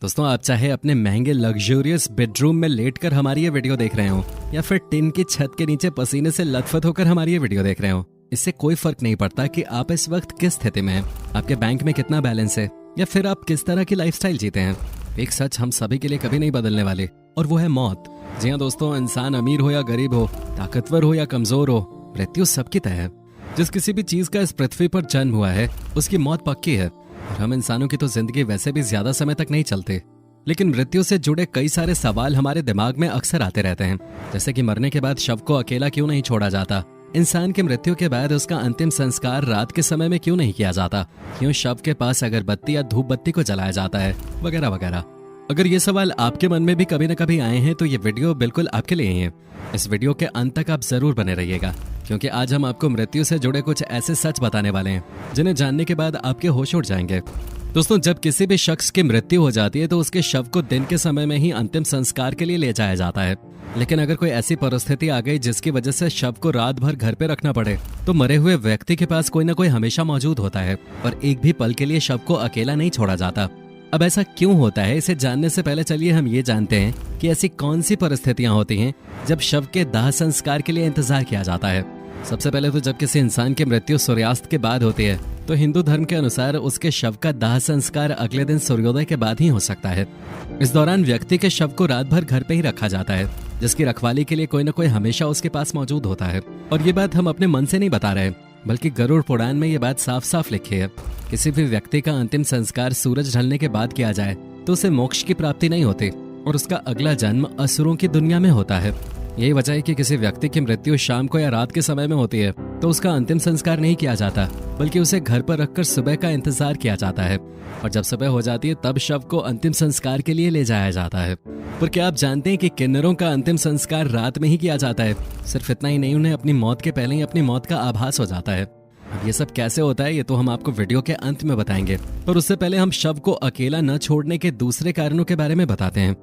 दोस्तों, आप चाहे अपने महंगे लग्जरियस बेडरूम में लेटकर हमारी ये वीडियो देख रहे हो या फिर टिन की छत के नीचे पसीने से लथपथ होकर हमारी ये वीडियो देख रहे हो, इससे कोई फर्क नहीं पड़ता कि आप इस वक्त किस स्थिति में हैं, आपके बैंक में कितना बैलेंस है या फिर आप किस तरह की लाइफस्टाइल जीते हैं। एक सच हम सभी के लिए कभी नहीं बदलने वाले, और वो है मौत। जी हाँ दोस्तों, इंसान अमीर हो या गरीब हो, ताकतवर हो या कमजोर हो, मृत्यु सबकी तय है। जिस किसी भी चीज का इस पृथ्वी पर जन्म हुआ है उसकी मौत पक्की है। और हम इंसानों की तो जिंदगी वैसे भी ज्यादा समय तक नहीं चलते, लेकिन मृत्यु से जुड़े कई सारे सवाल हमारे दिमाग में अक्सर आते रहते हैं। जैसे कि मरने के बाद शव को अकेला क्यों नहीं छोड़ा जाता, इंसान की मृत्यु के बाद उसका अंतिम संस्कार रात के समय में क्यों नहीं किया जाता, क्यों शव के पास अगरबत्ती या धूप बत्ती को जलाया जाता है, वगैरह वगैरह। अगर ये सवाल आपके मन में भी कभी न कभी आए हैं तो ये वीडियो बिल्कुल आपके लिए ही है। इस वीडियो के अंत तक आप जरूर बने रहिएगा, क्योंकि आज हम आपको मृत्यु से जुड़े कुछ ऐसे सच बताने वाले हैं जिन्हें जानने के बाद आपके होश उड़ जाएंगे। दोस्तों, जब किसी भी शख्स की मृत्यु हो जाती है तो उसके शव को दिन के समय में ही अंतिम संस्कार के लिए ले जाया जाता है। लेकिन अगर कोई ऐसी परिस्थिति आ गई जिसकी वजह से शव को रात भर घर पे रखना पड़े, तो मरे हुए व्यक्ति के पास कोई ना कोई हमेशा मौजूद होता है और एक भी पल के लिए शव को अकेला नहीं छोड़ा जाता। अब ऐसा क्यों होता है, इसे जानने से पहले चलिए हम ये जानते हैं कि ऐसी कौन सी परिस्थितियां होती हैं जब शव के दाह संस्कार के लिए इंतजार किया जाता है। सबसे पहले तो जब किसी इंसान की मृत्यु सूर्यास्त के बाद होती है तो हिंदू धर्म के अनुसार उसके शव का दाह संस्कार अगले दिन सूर्योदय के बाद ही हो सकता है। इस दौरान व्यक्ति के शव को रात भर घर पे ही रखा जाता है, जिसकी रखवाली के लिए कोई न कोई हमेशा उसके पास मौजूद होता है। और ये बात हम अपने मन से नहीं बता रहे, बल्कि गरुड़ पुराण में ये बात साफ साफ लिखी है। किसी भी व्यक्ति का अंतिम संस्कार सूरज ढलने के बाद किया जाए तो उसे मोक्ष की प्राप्ति नहीं होती और उसका अगला जन्म असुरों की दुनिया में होता है। यही वजह है कि किसी व्यक्ति की मृत्यु शाम को या रात के समय में होती है तो उसका अंतिम संस्कार नहीं किया जाता, बल्कि उसे घर पर रखकर सुबह का इंतजार किया जाता है। और जब सुबह हो जाती है तब शव को अंतिम संस्कार के लिए ले जाया जाता है। पर क्या आप जानते हैं कि किन्नरों का अंतिम संस्कार रात में ही किया जाता है? सिर्फ इतना ही नहीं, उन्हें अपनी मौत के पहले ही अपनी मौत का आभास हो जाता है। अब ये सब कैसे होता है ये तो हम आपको वीडियो के अंत में बताएंगे, पर उससे पहले हम शव को अकेला न छोड़ने के दूसरे कारणों के बारे में बताते हैं।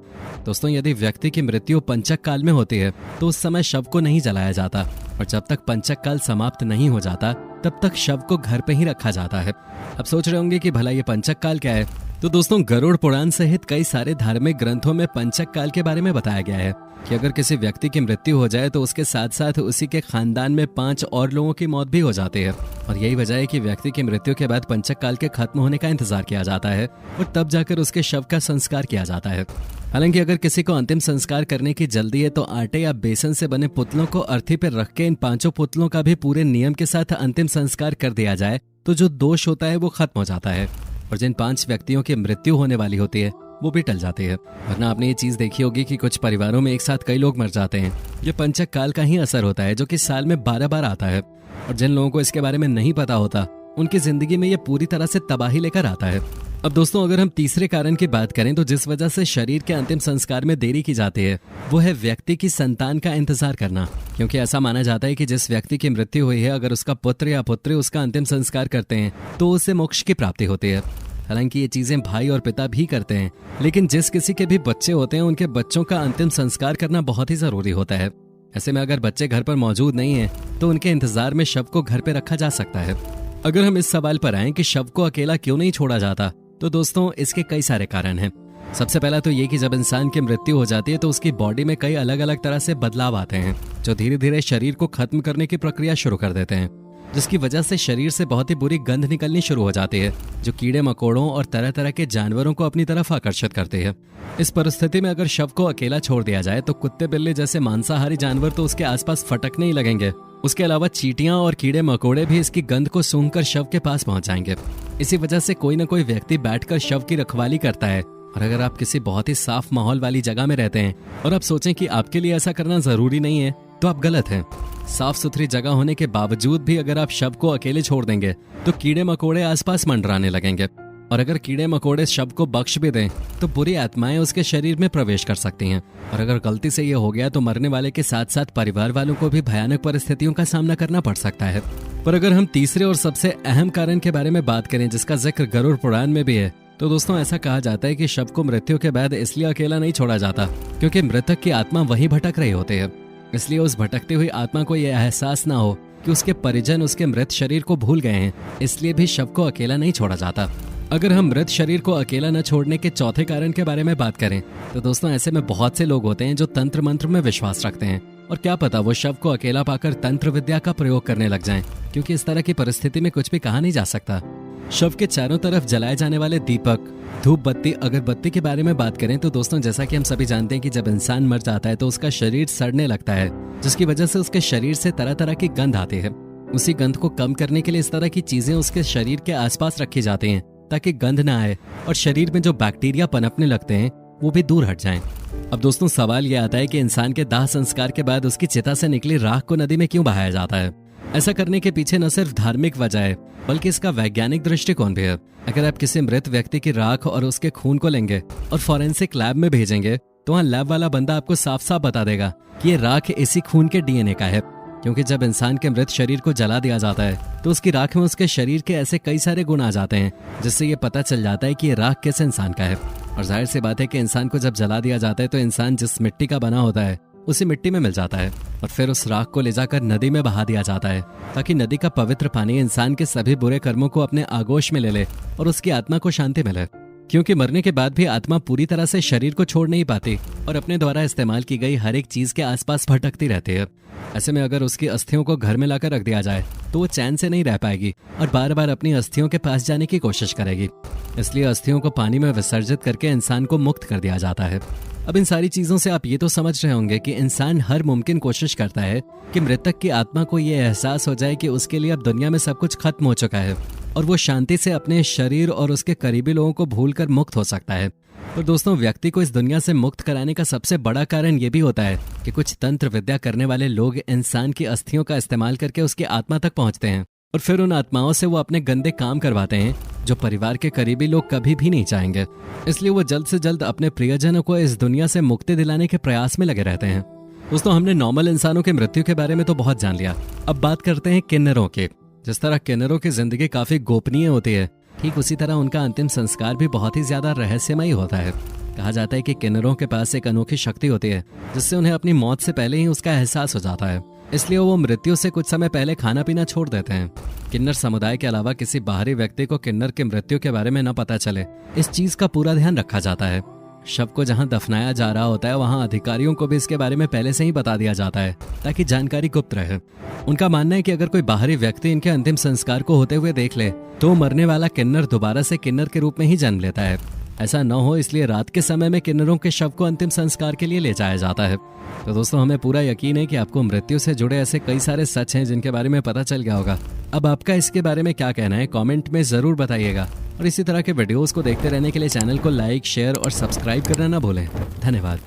दोस्तों, यदि व्यक्ति की मृत्यु पंचक काल में होती है तो उस समय शव को नहीं जलाया जाता, और जब तक पंचक काल समाप्त नहीं हो जाता तब तक शव को घर पे ही रखा जाता है। अब सोच रहे होंगे कि भला ये पंचक काल क्या है? तो दोस्तों, गरुड़ पुराण सहित कई सारे धार्मिक ग्रंथों में पंचक काल के बारे में बताया गया है कि अगर किसी व्यक्ति की मृत्यु हो जाए तो उसके साथ साथ उसी के खानदान में 5 और लोगों की मौत भी हो जाती है। और यही वजह है कि व्यक्ति की मृत्यु के बाद पंचक काल के खत्म होने का इंतजार किया जाता है और तब जाकर उसके शव का संस्कार किया जाता है। हालांकि अगर किसी को अंतिम संस्कार करने की जल्दी है तो आटे या बेसन से बने पुतलों को अर्थी पर रख के इन 5 पुतलों का भी पूरे नियम के साथ अंतिम संस्कार कर दिया जाए तो जो दोष होता है वो खत्म हो जाता है और जिन 5 व्यक्तियों की मृत्यु होने वाली होती है वो भी टल जाती है। वरना आपने ये चीज देखी होगी कि कुछ परिवारों में एक साथ कई लोग मर जाते हैं। ये पंचक काल का ही असर होता है, जो कि साल में 12 बार आता है। और जिन लोगों को इसके बारे में नहीं पता होता उनकी जिंदगी में ये पूरी तरह से तबाही लेकर आता है। अब दोस्तों, अगर हम तीसरे कारण की बात करें तो जिस वजह से शरीर के अंतिम संस्कार में देरी की जाती है वो है व्यक्ति की संतान का इंतजार करना। क्योंकि ऐसा माना जाता है कि जिस व्यक्ति की मृत्यु हुई है अगर उसका पुत्र या पुत्री उसका अंतिम संस्कार करते हैं तो उसे मोक्ष की प्राप्ति होती है। हालांकि ये चीजें भाई और पिता भी करते हैं, लेकिन जिस किसी के भी बच्चे होते हैं उनके बच्चों का अंतिम संस्कार करना बहुत ही जरूरी होता है। ऐसे में अगर बच्चे घर पर मौजूद नहीं हैं तो उनके इंतजार में शव को घर पे रखा जा सकता है। अगर हम इस सवाल पर आएं कि शव को अकेला क्यों नहीं छोड़ा जाता, तो दोस्तों इसके कई सारे कारण हैं। सबसे पहला तो ये कि जब इंसान की मृत्यु हो जाती है तो उसकी बॉडी में कई अलग अलग तरह से बदलाव आते हैं जो धीरे धीरे शरीर को खत्म करने की प्रक्रिया शुरू कर देते हैं, जिसकी वजह से शरीर से बहुत ही बुरी गंध निकलनी शुरू हो जाती है जो कीड़े मकोड़ों और तरह तरह के जानवरों को अपनी तरफ आकर्षित करती है। इस परिस्थिति में अगर शव को अकेला छोड़ दिया जाए तो कुत्ते बिल्ली जैसे मांसाहारी जानवर तो उसके आसपास फटकने ही लगेंगे। उसके अलावा चींटियां और कीड़े मकोड़े भी इसकी गंध को सूंघकर शव के पास पहुंच जाएंगे। इसी वजह से कोई न कोई व्यक्ति बैठकर शव की रखवाली करता है। और अगर आप किसी बहुत ही साफ माहौल वाली जगह में रहते हैं और आप सोचें कि आपके लिए ऐसा करना जरूरी नहीं है, तो आप गलत हैं। साफ सुथरी जगह होने के बावजूद भी अगर आप शव को अकेले छोड़ देंगे तो कीड़े मकोड़े आसपास मंडराने लगेंगे। और अगर कीड़े मकोड़े शव को बख्श भी दें तो बुरी आत्माएं उसके शरीर में प्रवेश कर सकती हैं। और अगर गलती से ये हो गया तो मरने वाले के साथ साथ परिवार वालों को भी भयानक परिस्थितियों का सामना करना पड़ सकता है। पर अगर हम तीसरे और सबसे अहम कारण के बारे में बात करें जिसका जिक्र गरुड़ पुराण में भी है, तो दोस्तों ऐसा कहा जाता है कि शव को मृत्यु के बाद इसलिए अकेला नहीं छोड़ा जाता क्योंकि मृतक की आत्मा वहीं भटक रही होती है। इसलिए उस भटकती हुई आत्मा को यह एहसास ना हो कि उसके परिजन उसके मृत शरीर को भूल गए हैं, इसलिए भी शव को अकेला नहीं छोड़ा जाता। अगर हम मृत शरीर को अकेला न छोड़ने के चौथे कारण के बारे में बात करें तो दोस्तों ऐसे में बहुत से लोग होते हैं जो तंत्र मंत्र में विश्वास रखते हैं और क्या पता वो शव को अकेला पाकर तंत्र विद्या का प्रयोग करने लग जाएं, क्योंकि इस तरह की परिस्थिति में कुछ भी कहा नहीं जा सकता। शव के चारों तरफ जलाए जाने वाले दीपक, धूप बत्ती, अगरबत्ती के बारे में बात करें तो दोस्तों जैसा कि हम सभी जानते हैं कि जब इंसान मर जाता है तो उसका शरीर सड़ने लगता है, जिसकी वजह से उसके शरीर से तरह तरह की गंध आती है। उसी गंध को कम करने के लिए इस तरह की चीजें उसके शरीर के आसपास रखी जाती हैं ताकि गंध ना आए और शरीर में जो बैक्टीरिया पनपने लगते हैं वो भी दूर हट जाएं। अब दोस्तों सवाल ये आता है कि इंसान के दाह संस्कार के बाद उसकी चिता से निकली राख को नदी में क्यों बहाया जाता है? ऐसा करने के पीछे न सिर्फ धार्मिक वजह है बल्कि इसका वैज्ञानिक दृष्टिकोण भी है। अगर आप किसी मृत व्यक्ति की राख और उसके खून को लेंगे और फॉरेंसिक लैब में भेजेंगे तो वहाँ लैब वाला बंदा आपको साफ साफ बता देगा कि ये राख इसी खून के डीएनए का है, क्योंकि जब इंसान के मृत शरीर को जला दिया जाता है तो उसकी राख में उसके शरीर के ऐसे कई सारे गुण आ जाते हैं जिससे ये पता चल जाता है कि ये राख किस इंसान का है। और जाहिर सी बात है कि इंसान को जब जला दिया जाता है तो इंसान जिस मिट्टी का बना होता है उसी मिट्टी में मिल जाता है और फिर उस राख को ले जाकर नदी में बहा दिया जाता है ताकि नदी का पवित्र पानी इंसान के सभी बुरे कर्मों को अपने आगोश में ले ले और उसकी आत्मा को शांति मिले, क्योंकि मरने के बाद भी आत्मा पूरी तरह से शरीर को छोड़ नहीं पाती और अपने द्वारा इस्तेमाल की गई हर एक चीज के आसपास भटकती रहती है। ऐसे में अगर उसकी अस्थियों को घर में लाकर रख दिया जाए तो वो चैन से नहीं रह पाएगी और बार बार अपनी अस्थियों के पास जाने की कोशिश करेगी। इसलिए अस्थियों को पानी में विसर्जित करके इंसान को मुक्त कर दिया जाता है। अब इन सारी चीजों से आप ये तो समझ रहे होंगे कि इंसान हर मुमकिन कोशिश करता है कि मृतक की आत्मा को ये एहसास हो जाए कि उसके लिए अब दुनिया में सब कुछ खत्म हो चुका है और वो शांति से अपने शरीर और उसके करीबी लोगों को भूलकर मुक्त हो सकता है। तो दोस्तों व्यक्ति को इस दुनिया से मुक्त कराने का सबसे बड़ा कारण ये भी होता है कि कुछ तंत्र विद्या करने वाले लोग इंसान की अस्थियों का इस्तेमाल करके उसकी आत्मा तक पहुंचते हैं और फिर उन आत्माओं से वो अपने गंदे काम करवाते हैं जो परिवार के करीबी लोग कभी भी नहीं चाहेंगे। इसलिए वो जल्द से जल्द अपने प्रियजनों को इस दुनिया से मुक्ति दिलाने के प्रयास में लगे रहते हैं। दोस्तों हमने नॉर्मल इंसानों की मृत्यु के बारे में तो बहुत जान लिया, अब बात करते हैं किन्नरों की। जिस तरह किन्नरों की जिंदगी काफी गोपनीय होती है, ठीक उसी तरह उनका अंतिम संस्कार भी बहुत ही ज्यादा रहस्यमयी होता है। कहा जाता है कि किन्नरों के पास एक अनोखी शक्ति होती है जिससे उन्हें अपनी मौत से पहले ही उसका एहसास हो जाता है, इसलिए वो मृत्यु से कुछ समय पहले खाना पीना छोड़ देते हैं। किन्नर समुदाय के अलावा किसी बाहरी व्यक्ति को किन्नर की मृत्यु के बारे में न पता चले, इस चीज का पूरा ध्यान रखा जाता है। शव को जहां दफनाया जा रहा होता है वहां अधिकारियों को भी इसके बारे में पहले से ही बता दिया जाता है ताकि जानकारी गुप्त रहे। उनका मानना है कि अगर कोई बाहरी व्यक्ति इनके अंतिम संस्कार को होते हुए देख ले तो मरने वाला किन्नर दोबारा से किन्नर के रूप में ही जन्म लेता है। ऐसा न हो इसलिए रात के समय में किन्नरों के शव को अंतिम संस्कार के लिए ले जाया जाता है। तो दोस्तों हमें पूरा यकीन है कि आपको मृत्यु से जुड़े ऐसे कई सारे सच हैं जिनके बारे में पता चल गया होगा। अब आपका इसके बारे में क्या कहना है कमेंट में जरूर बताइएगा और इसी तरह के वीडियोस को देखते रहने के लिए चैनल को लाइक, शेयर और सब्सक्राइब करना ना भूलें। धन्यवाद।